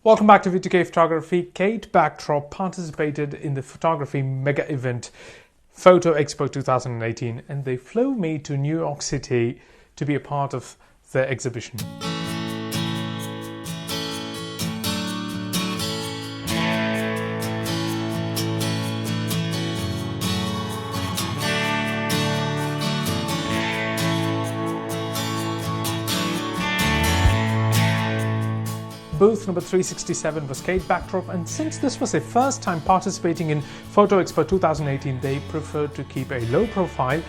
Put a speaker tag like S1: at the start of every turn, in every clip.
S1: Welcome back to V2K Photography. Kate Backdrop participated in the photography mega event Photo Expo 2018 and they flew me to New York City to be a part of their exhibition. Booth number 367 was Kate Backdrop, and since this was their first time participating in Photo Expo 2018, they preferred to keep a low profile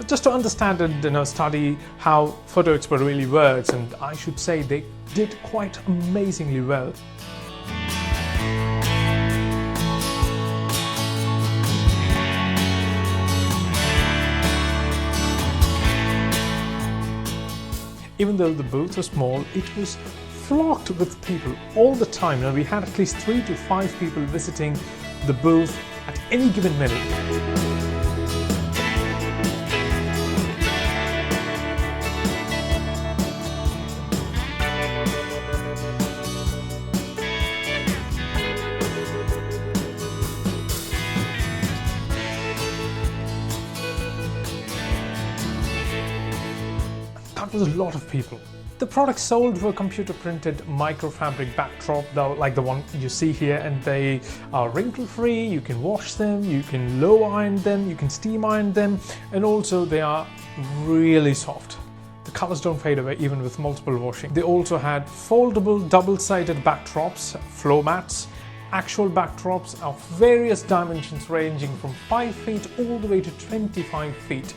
S1: just to understand and study how Photo Expo really works, and I should say they did quite amazingly well. Even though the booth was small, it was flocked with people all the time. Now we had at least 3 to 5 people visiting the booth at any given minute. That was a lot of people. The products sold were computer printed microfabric backdrop, like the one you see here, and they are wrinkle free. You can wash them, you can low iron them, you can steam iron them, and also they are really soft. The colors don't fade away even with multiple washing. They also had foldable double-sided backdrops, floor mats, actual backdrops of various dimensions ranging from 5 feet all the way to 25 feet.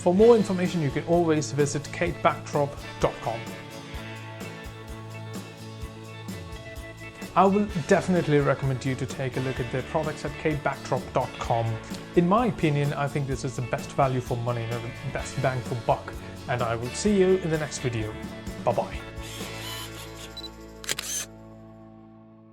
S1: For more information, you can always visit katebackdrop.com. I will definitely recommend you to take a look at their products at katebackdrop.com. In my opinion, I think this is the best value for money and the best bang for buck. And I will see you in the next video. Bye-bye.